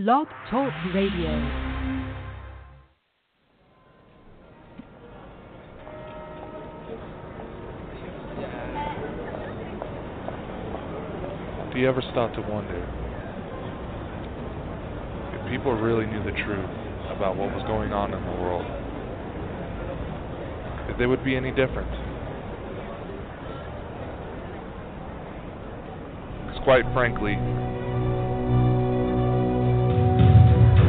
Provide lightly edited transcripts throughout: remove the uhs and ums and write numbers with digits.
Blog Talk Radio. Do you ever stop to wonder if people really knew the truth about what was going on in the world, if they would be any different? Because quite frankly,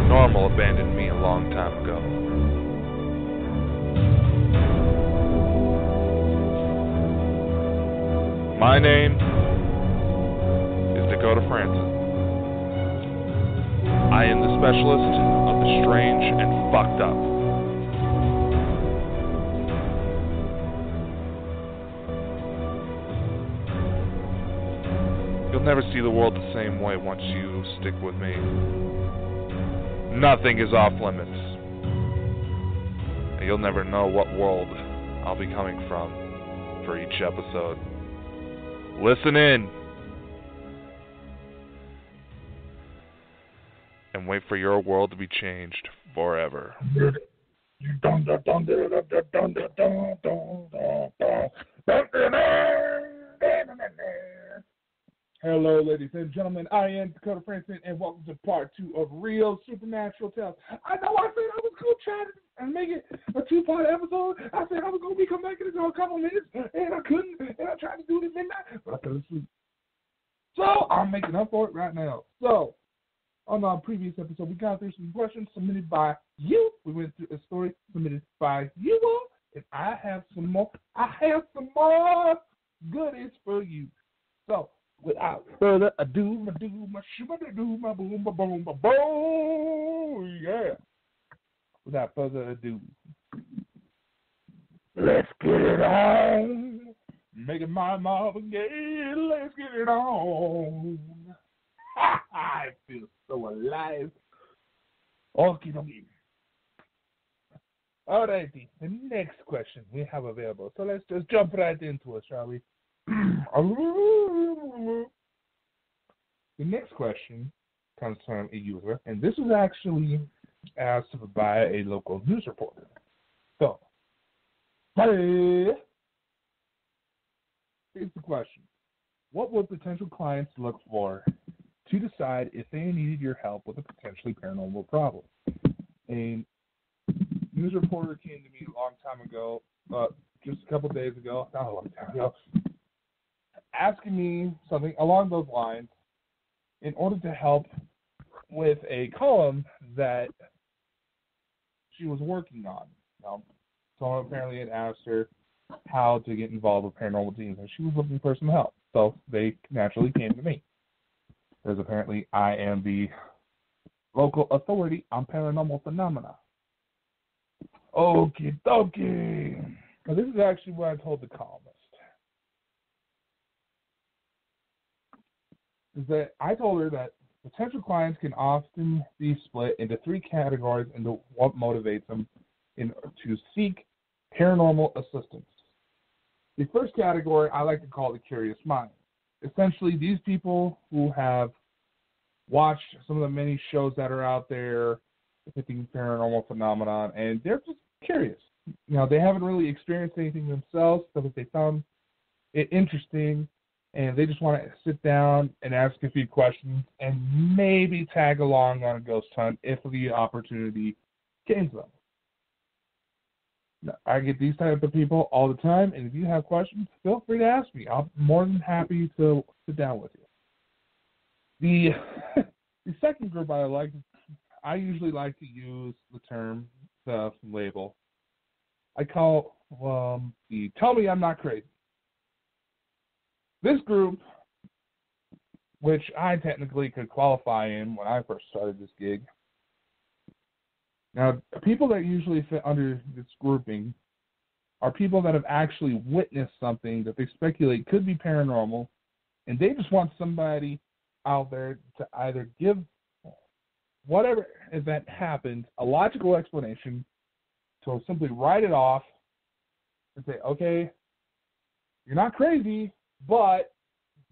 normal abandoned me a long time ago. My name is Dakota Frandsen. I am the specialist of the strange and fucked up. You'll never see the world the same way once you stick with me. Nothing is off limits. And you'll never know what world I'll be coming from for each episode. Listen in. And wait for your world to be changed forever. Hello, ladies and gentlemen. I am Dakota Frandsen, and welcome to part 2 of Real Supernatural Tales. I know I said I was going to try and make it a 2-part episode. I said I was going to come back in a couple minutes, and I couldn't, and I tried to do it at midnight, but I couldn't sleep. So I'm making up for it right now. So on our previous episode, we got through some questions submitted by you. We went through a story submitted by you all, and I have some more. Goodies for you. So without further ado, my boom, my boom, my boom, yeah. Without further ado, let's get it on. Making my mark again. Let's get it on. I feel so alive. Okay. All righty. The next question we have available. So let's just jump right into it, shall we? The next question comes from a user, and this was actually asked by a local news reporter. So, here's the question. What would potential clients look for to decide if they needed your help with a potentially paranormal problem? A news reporter came to me a long time ago, just a couple days ago, not a long time ago, asking me something along those lines in order to help with a column that she was working on. Someone apparently had asked her how to get involved with paranormal teams, and she was looking for some help. So they naturally came to me, because apparently I am the local authority on paranormal phenomena. Okie dokie. Now, this is actually what I told the columnist. Is that I told her that potential clients can often be split into 3 categories into what motivates them to seek paranormal assistance. The first category I like to call the curious mind. Essentially, these people who have watched some of the many shows that are out there depicting paranormal phenomenon, and they're just curious. They haven't really experienced anything themselves, but they found it interesting, and they just want to sit down and ask a few questions and maybe tag along on a ghost hunt if the opportunity came to them. Now, I get these type of people all the time, and if you have questions, feel free to ask me. I'm more than happy to sit down with you. The second group I usually like to use the label. I call the Tell Me I'm Not Crazy. This group, which I technically could qualify in when I first started this gig. Now, people that usually fit under this grouping are people that have actually witnessed something that they speculate could be paranormal, and they just want somebody out there to either give whatever event happened a logical explanation, to simply write it off and say, okay, you're not crazy, but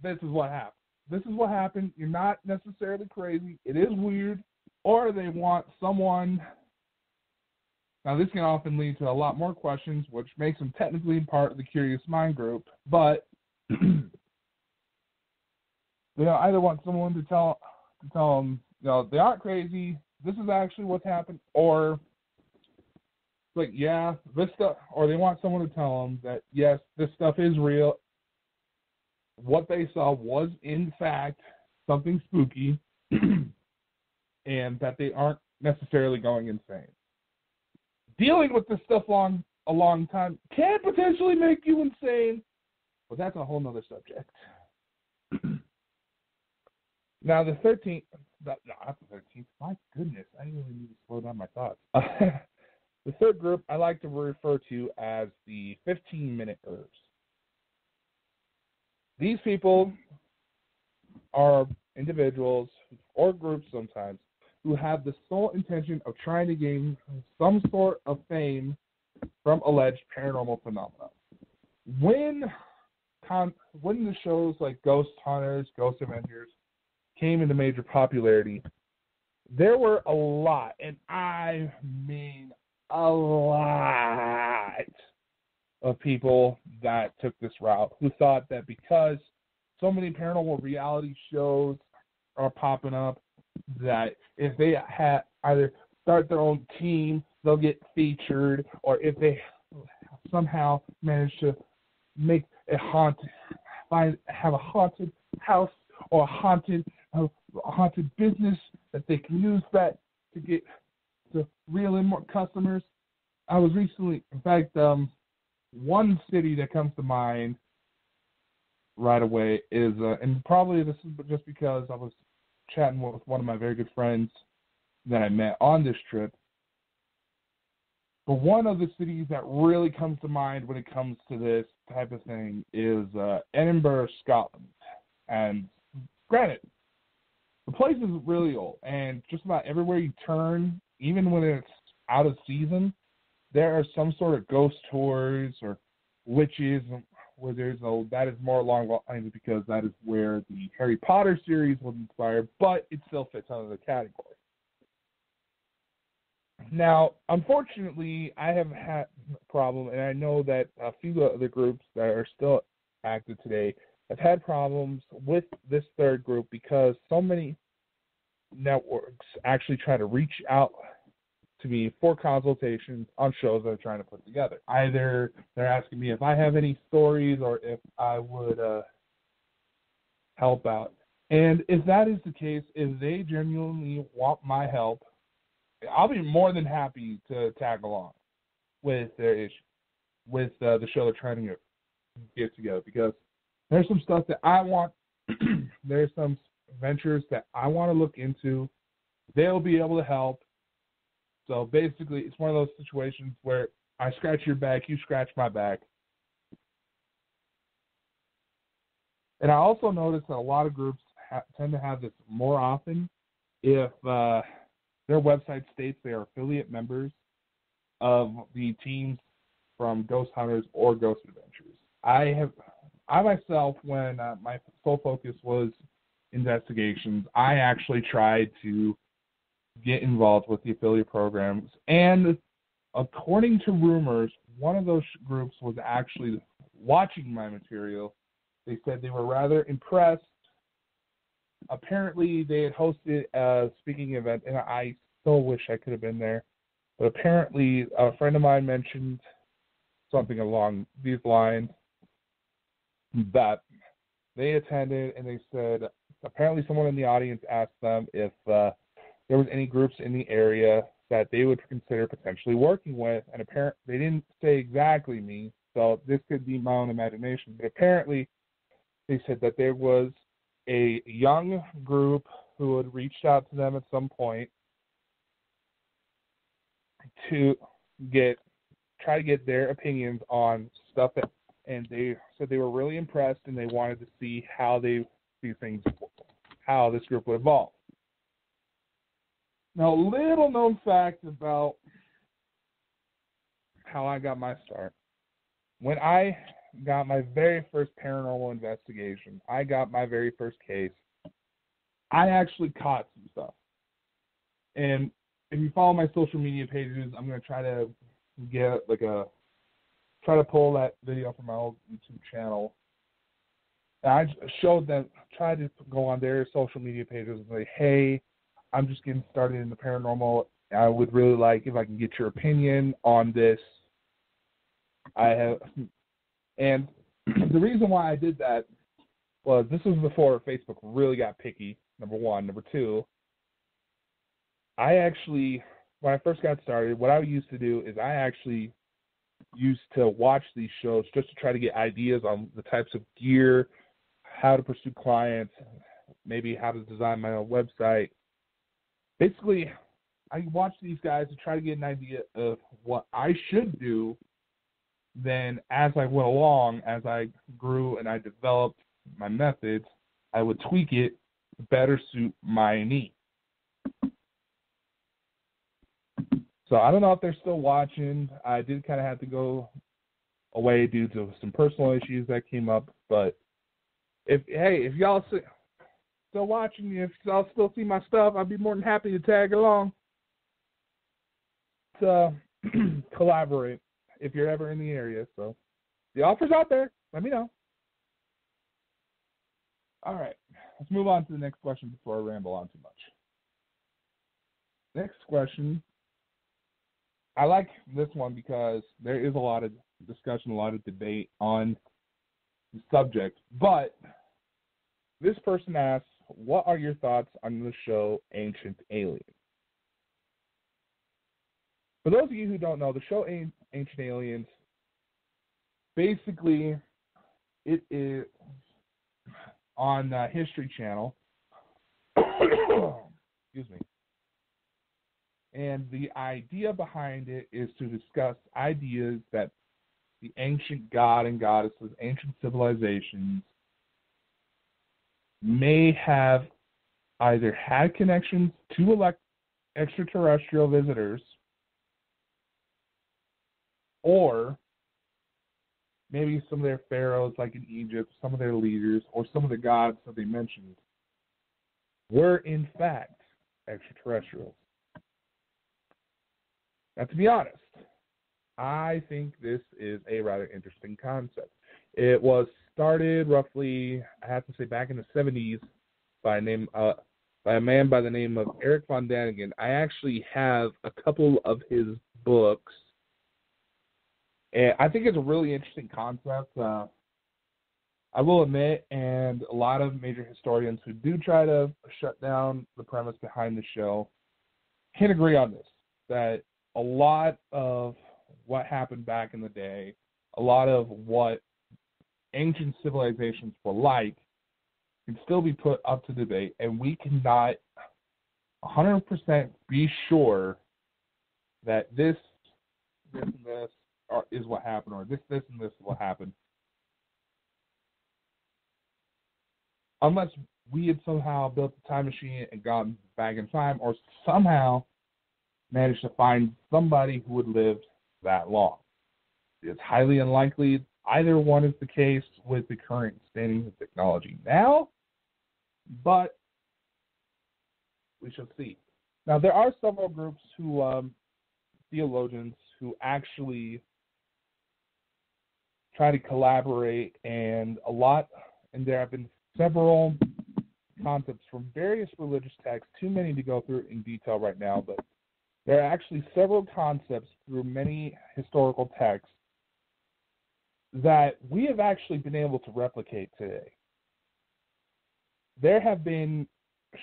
this is what happened. This is what happened. You're not necessarily crazy. It is weird. or they want someone. Now, this can often lead to a lot more questions, which makes them technically part of the Curious Mind group, but they either want someone to tell them, they aren't crazy, this is actually what's happened, or like, yeah, this stuff, or they want someone to tell them that, yes, this stuff is real. What they saw was, in fact, something spooky, and that they aren't necessarily going insane. Dealing with this stuff a long time can potentially make you insane, but that's a whole nother subject. Now, the 13th, not the 13th, my goodness, I really need to slow down my thoughts. The third group I like to refer to as the 15-minute herbs. These people are individuals or groups sometimes who have the sole intention of trying to gain some sort of fame from alleged paranormal phenomena. When the shows like Ghost Hunters, Ghost Adventures came into major popularity, there were a lot, and I mean a lot, of people that took this route who thought that because so many paranormal reality shows are popping up, that if they either start their own team, they'll get featured, or if they somehow manage to make have a haunted house or a haunted business, that they can use that to get to reel in more customers. I was recently, in fact, one city that comes to mind right away is, and probably this is just because I was chatting with one of my very good friends that I met on this trip. But one of the cities that really comes to mind when it comes to this type of thing is Edinburgh, Scotland. And granted, the place is really old, and just about everywhere you turn, even when it's out of season, there are some sort of ghost tours or witches, where that is more along the lines because that is where the Harry Potter series was inspired, but it still fits under the category. Now, unfortunately, I have had a problem, and I know that a few other groups that are still active today have had problems with this third group because so many networks actually try to reach out to me for consultations on shows they're trying to put together. Either they're asking me if I have any stories or if I would help out. And if that is the case, if they genuinely want my help, I'll be more than happy to tag along with their issue, with the show they're trying to get together, because there's some stuff that I want. There's some ventures that I want to look into. They'll be able to help. So basically, it's one of those situations where I scratch your back, you scratch my back. And I also notice that a lot of groups tend to have this more often if their website states they are affiliate members of the teams from Ghost Hunters or Ghost Adventures. I myself, when my sole focus was investigations, I actually tried to get involved with the affiliate programs. And according to rumors, one of those groups was actually watching my material. They said they were rather impressed. Apparently, they had hosted a speaking event, and I still wish I could have been there. But apparently, a friend of mine mentioned something along these lines that they attended, and they said apparently someone in the audience asked them if there was any groups in the area that they would consider potentially working with, and apparently they didn't say exactly me, so this could be my own imagination, but apparently they said that there was a young group who had reached out to them at some point to try to get their opinions on stuff that, and they said they were really impressed and they wanted to see how they see things, how this group would evolve. Now, a little known fact about how I got my start. When I got my very first paranormal investigation, I got my very first case, I actually caught some stuff. And if you follow my social media pages, I'm going to try to get try to pull that video from my old YouTube channel. And I showed them, tried to go on their social media pages and say, hey, I'm just getting started in the paranormal. I would really like if I can get your opinion on this. And the reason why I did that was this was before Facebook really got picky, number one. Number two, when I first got started, what I used to do is I actually used to watch these shows just to try to get ideas on the types of gear, how to pursue clients, maybe how to design my own website. Basically, I watched these guys to try to get an idea of what I should do. Then as I went along, as I grew and I developed my methods, I would tweak it to better suit my needs. So I don't know if they're still watching. I did kind of have to go away due to some personal issues that came up. But if y'all still watching, if y'all still see my stuff, I'd be more than happy to tag along to collaborate if you're ever in the area. So the offer's out there. Let me know. All right. Let's move on to the next question before I ramble on too much. Next question. I like this one because there is a lot of discussion, a lot of debate on the subject. But this person asks, what are your thoughts on the show Ancient Aliens? For those of you who don't know, the show Ancient Aliens, basically, it is on History Channel. Excuse me. And the idea behind it is to discuss ideas that the ancient god and goddesses, ancient civilizations, may have either had connections to extraterrestrial visitors, or maybe some of their pharaohs, like in Egypt, some of their leaders, or some of the gods that they mentioned, were in fact extraterrestrials. Now, to be honest, I think this is a rather interesting concept. It was started roughly, I have to say, back in the 70s by a man by the name of Eric von Daniken. I actually have a couple of his books, and I think it's a really interesting concept. I will admit, and a lot of major historians who do try to shut down the premise behind the show can agree on this, that a lot of what happened back in the day, a lot of what ancient civilizations were like, can still be put up to debate, and we cannot 100% be sure that this and this is what happened, or this and this is what happened, unless we had somehow built a time machine and gone back in time, or somehow managed to find somebody who would live that long. It's highly unlikely either one is the case with the current standings of technology now, but we shall see. Now, there are several groups who, theologians, who actually try to collaborate, and there have been several concepts from various religious texts, too many to go through in detail right now, but there are actually several concepts through many historical texts that we have actually been able to replicate today. There have been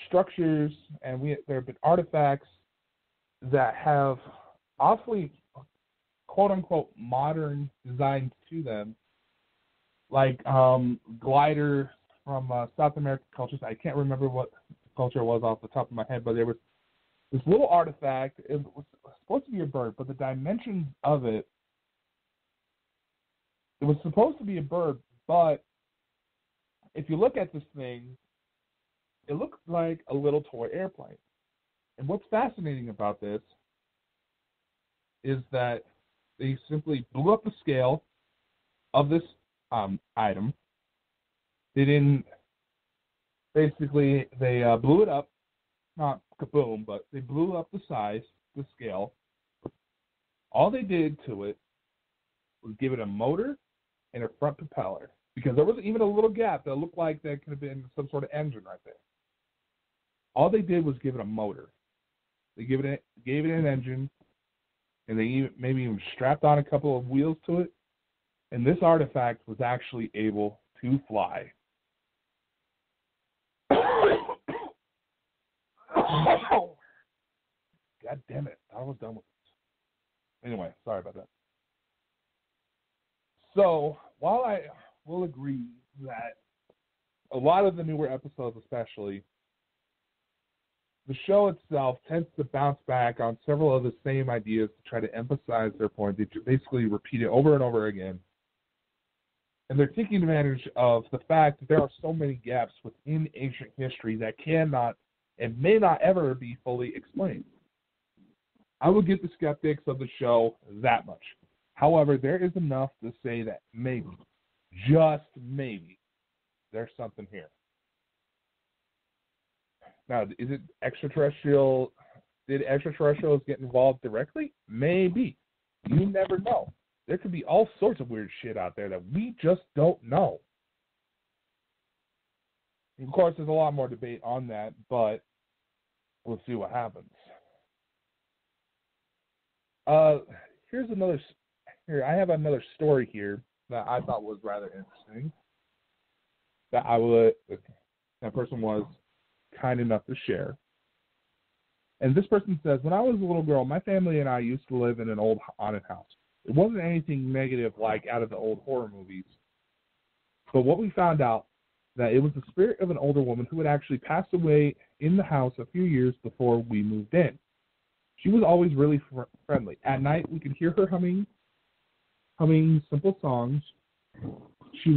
structures and there have been artifacts that have awfully, quote-unquote, modern designs to them, like glider from South American cultures. I can't remember what culture it was off the top of my head, but there was this little artifact. It was supposed to be a bird, but the dimensions of it was supposed to be a bird, but if you look at this thing, it looks like a little toy airplane. And what's fascinating about this is that they simply blew up the scale of this item. They blew it up, not kaboom, but they blew up the size, the scale. All they did to it was give it a motor and a front propeller, because there was even a little gap that looked like that could have been some sort of engine right there. All they did was give it a motor. They gave it an engine, and they maybe even strapped on a couple of wheels to it, and this artifact was actually able to fly. God damn it. I was done with this. Anyway, sorry about that. So, while I will agree that a lot of the newer episodes especially, the show itself tends to bounce back on several of the same ideas to try to emphasize their point. They basically repeat it over and over again. And they're taking advantage of the fact that there are so many gaps within ancient history that cannot and may not ever be fully explained. I will give the skeptics of the show that much. However, there is enough to say that maybe, just maybe, there's something here. Now, is it extraterrestrial? Did extraterrestrials get involved directly? Maybe. You never know. There could be all sorts of weird shit out there that we just don't know. Of course, there's a lot more debate on that, but we'll see what happens. I have another story here that I thought was rather interesting. That person was kind enough to share. And this person says, when I was a little girl, my family and I used to live in an old haunted house. It wasn't anything negative like out of the old horror movies. But what we found out, that it was the spirit of an older woman who had actually passed away in the house a few years before we moved in. She was always really friendly. At night, we could hear her humming simple songs. She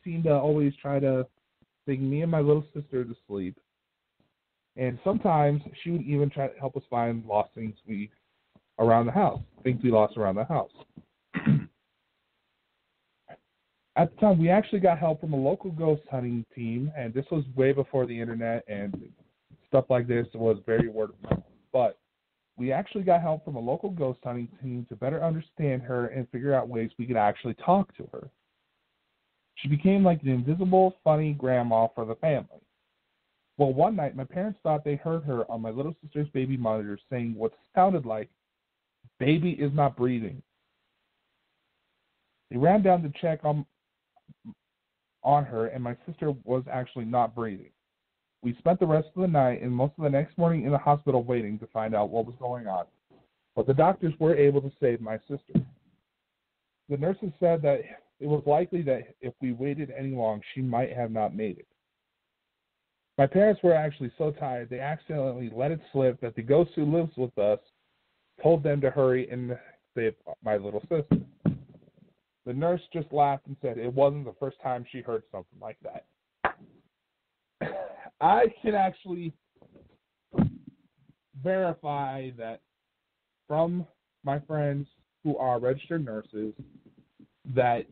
seemed to always try to sing me and my little sister to sleep. And sometimes she would even try to help us find lost things we lost around the house. At the time, we actually got help from a local ghost hunting team, and this was way before the internet and stuff like this was very word of mouth. But we actually got help from a local ghost hunting team to better understand her and figure out ways we could actually talk to her. She became like an invisible, funny grandma for the family. Well, one night, my parents thought they heard her on my little sister's baby monitor saying what sounded like, "Baby is not breathing." They ran down to check on her, and my sister was actually not breathing. We spent the rest of the night and most of the next morning in the hospital waiting to find out what was going on. But the doctors were able to save my sister. The nurses said that it was likely that if we waited any long, she might have not made it. My parents were actually so tired, they accidentally let it slip that the ghost who lives with us told them to hurry and save my little sister. The nurse just laughed and said it wasn't the first time she heard something like that. I can actually verify that from my friends who are registered nurses that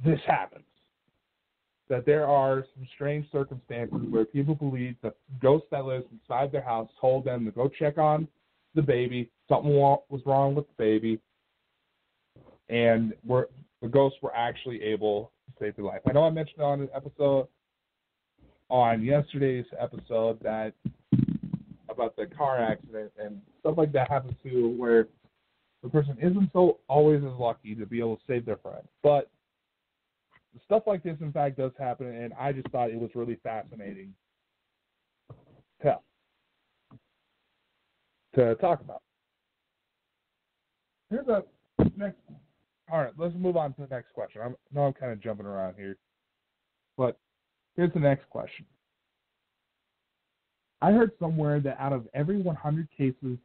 this happens. That there are some strange circumstances where people believe that the ghost that lives inside their house told them to go check on the baby, something was wrong with the baby, and the ghosts were actually able to save their life. I know I mentioned on yesterday's episode that about the car accident and stuff like that happens too, where the person isn't always as lucky to be able to save their friend. But stuff like this, in fact, does happen, and I just thought it was really fascinating to talk about. Here's the next. All right, let's move on to the next question. I know I'm kind of jumping around here, but here's the next question. I heard somewhere that out of every 100 cases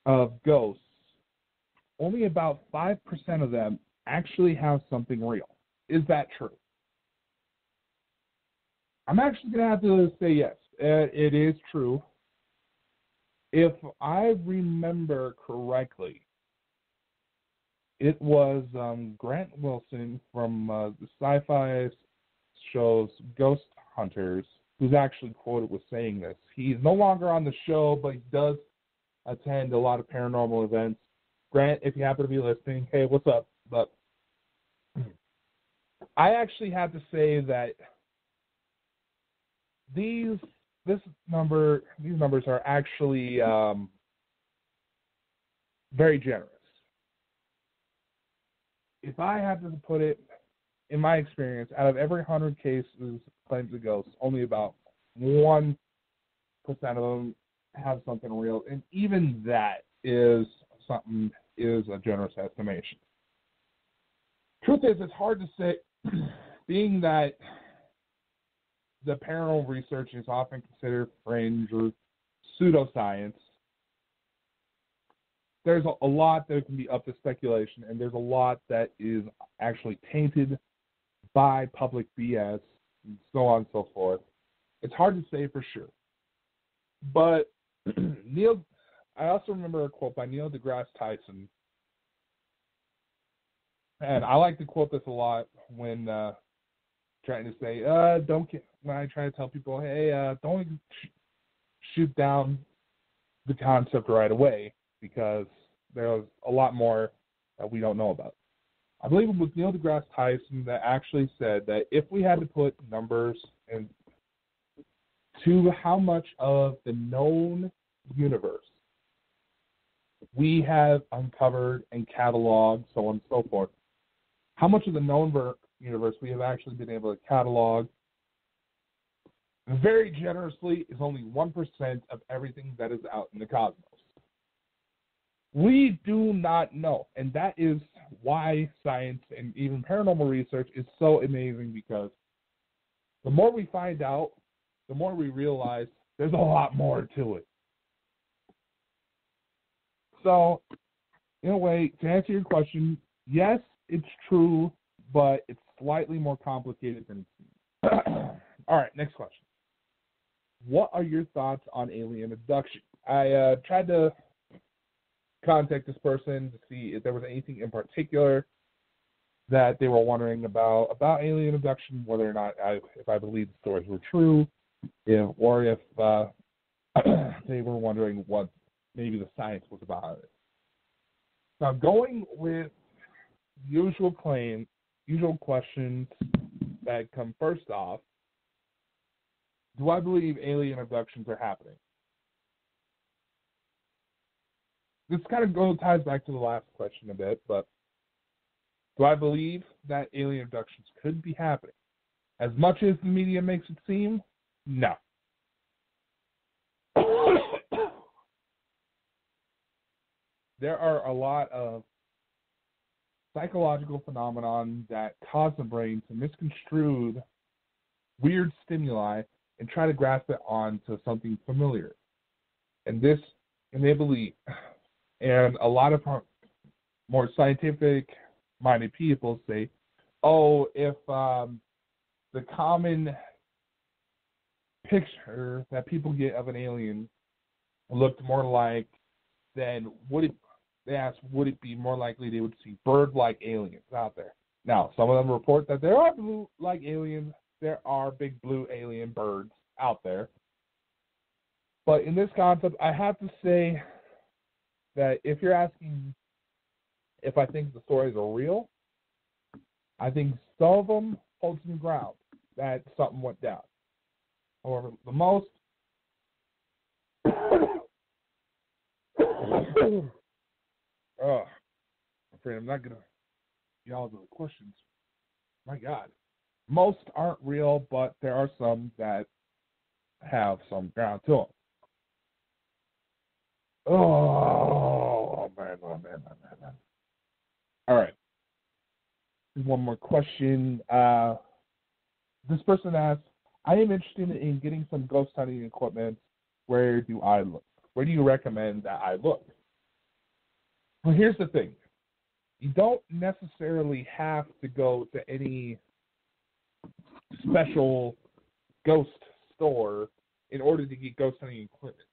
of ghosts, only about 5% of them actually have something real. Is that true? I'm actually going to have to say yes. It is true. If I remember correctly, it was Grant Wilson from the sci-fi shows Ghost Hunters who's actually quoted with saying this. He's no longer on the show, but he does attend a lot of paranormal events. Grant, if you happen to be listening, hey, what's up? But I actually have to say that these numbers are actually very generous. If I had to put it, in my experience, out of every 100 cases claims of ghosts, only about 1% of them have something real, and even that is a generous estimation. Truth is, it's hard to say, being that the paranormal research is often considered fringe or pseudoscience. There's a lot that can be up to speculation, and there's a lot that is actually tainted by public BS, and so on and so forth. It's hard to say for sure. But I also remember a quote by Neil deGrasse Tyson, and I like to quote this a lot when trying to say, when I try to tell people, hey, don't shoot down the concept right away, because there's a lot more that we don't know about. I believe it was Neil deGrasse Tyson that actually said that if we had to put numbers to how much of the known universe we have uncovered and cataloged, so on and so forth, how much of the known universe we have actually been able to catalog, very generously, is only 1% of everything that is out in the cosmos. We do not know, and that is why science and even paranormal research is so amazing, because the more we find out, the more we realize there's a lot more to it. So, in a way, to answer your question, yes, it's true, but it's slightly more complicated than it seems. All right, next question. What are your thoughts on alien abduction? I tried to contact this person to see if there was anything in particular that they were wondering about alien abduction, whether or not if I believe the stories were true, or if they were wondering what maybe the science was about it. Now, going with usual questions that come first off, do I believe alien abductions are happening? This kind of ties back to the last question a bit, but do I believe that alien abductions could be happening? As much as the media makes it seem, no. There are a lot of psychological phenomenon that cause the brain to misconstrue weird stimuli and try to grasp it onto something familiar. And they believe. And a lot of more scientific-minded people say, if the common picture that people get of an alien looked more like, then would it be more likely they would see bird-like aliens out there? Now, some of them report that there are blue-like aliens. There are big blue alien birds out there. But in this concept, I have to say that if you're asking if I think the stories are real, I think some of them hold some ground that something went down. However, the most I'm afraid I'm not going to get all the questions. My God. Most aren't real, but there are some that have some ground to them. Oh, man. All right. One more question. This person asks, I am interested in getting some ghost hunting equipment. Where do I look? Where do you recommend that I look? Well, here's the thing. You don't necessarily have to go to any special ghost store in order to get ghost hunting equipment.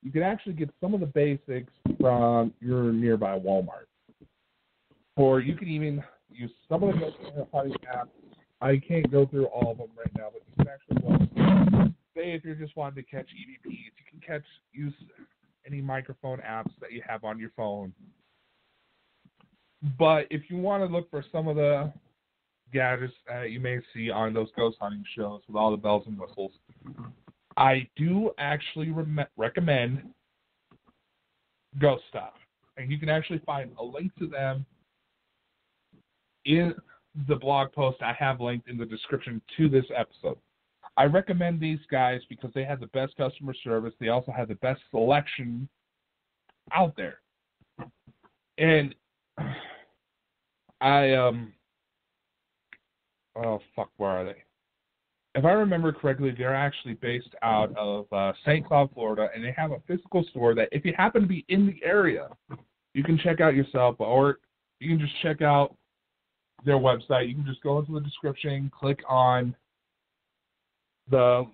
You can actually get some of the basics from your nearby Walmart. Or you can even use some of the ghost hunting apps I can't go through all of them right now, but you can actually say if you're just wanting to catch EVPs, you can use any microphone apps that you have on your phone. But if you want to look for some of the gadgets you may see on those ghost hunting shows with all the bells and whistles, I do actually recommend Ghost Stuff. And you can actually find a link to them in the blog post I have linked in the description to this episode. I recommend these guys because they have the best customer service. They also have the best selection out there. And where are they? If I remember correctly, they're actually based out of St. Cloud, Florida, and they have a physical store that if you happen to be in the area, you can check out yourself, or you can just check out their website. You can just go into the description, click on the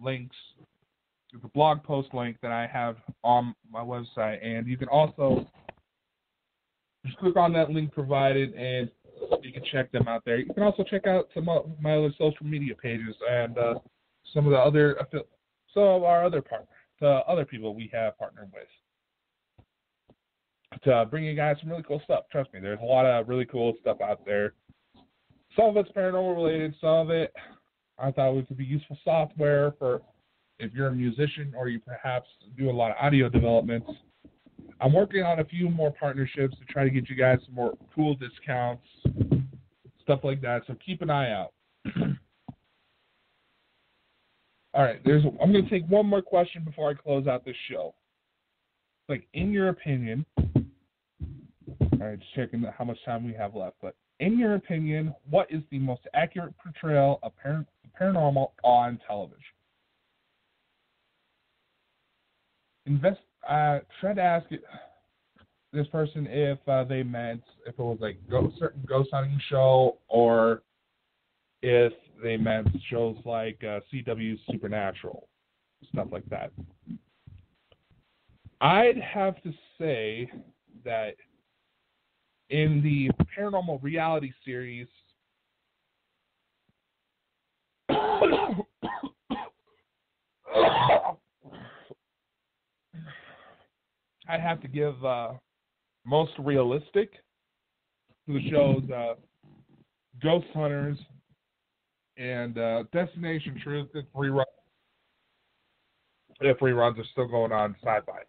links, the blog post link that I have on my website, and you can also just click on that link provided, and you can check them out there. You can also check out some of my other social media pages and some of our other partners, the other people we have partnered with, to bring you guys some really cool stuff. Trust me, there's a lot of really cool stuff out there. Some of it's paranormal related, some of it I thought it could be useful software for if you're a musician or you perhaps do a lot of audio developments. I'm working on a few more partnerships to try to get you guys some more cool discounts, stuff like that, so keep an eye out. All right, I'm going to take one more question before I close out this show. Like, in your opinion, all right, just checking how much time we have left, but in your opinion, what is the most accurate portrayal of paranormal on television? Try to ask this person if they meant if it was like certain ghost hunting show, or if they meant shows like CW Supernatural, stuff like that. I'd have to say that in the paranormal reality series, I have to give most realistic to the shows Ghost Hunters and Destination Truth if reruns are still going on Sci-Fi.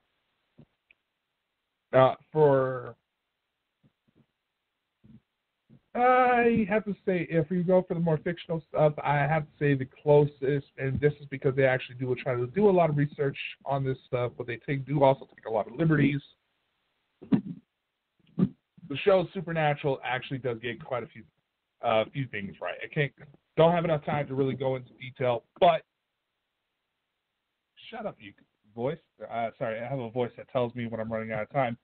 I have to say, if you go for the more fictional stuff, I have to say the closest, and this is because they actually try to do a lot of research on this stuff, but they also take a lot of liberties. The show Supernatural actually does get quite a few things right. Don't have enough time to really go into detail, but shut up, you voice. Sorry, I have a voice that tells me when I'm running out of time.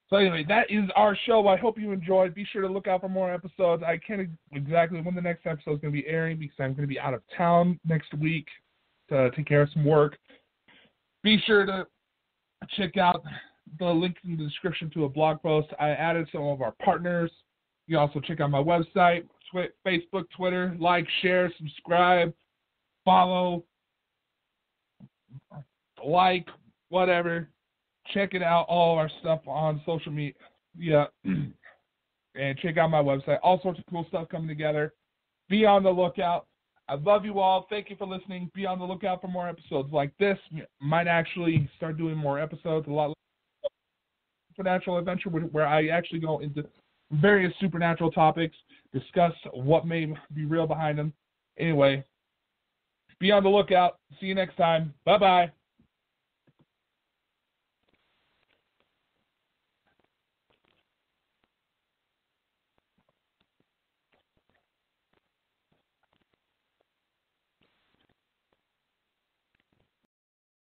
So anyway, that is our show. I hope you enjoyed. Be sure to look out for more episodes. I can't exactly when the next episode is going to be airing because I'm going to be out of town next week to take care of some work. Be sure to check out the link in the description to a blog post. I added some of our partners. You also check out my website, Facebook, Twitter. Like, share, subscribe, follow, whatever. Check it out, all our stuff on social media. Yeah. And check out my website. All sorts of cool stuff coming together. Be on the lookout. I love you all. Thank you for listening. Be on the lookout for more episodes like this. Might actually start doing more episodes, a lot like Supernatural Adventure, where I actually go into various supernatural topics, discuss what may be real behind them. Anyway, be on the lookout. See you next time. Bye-bye.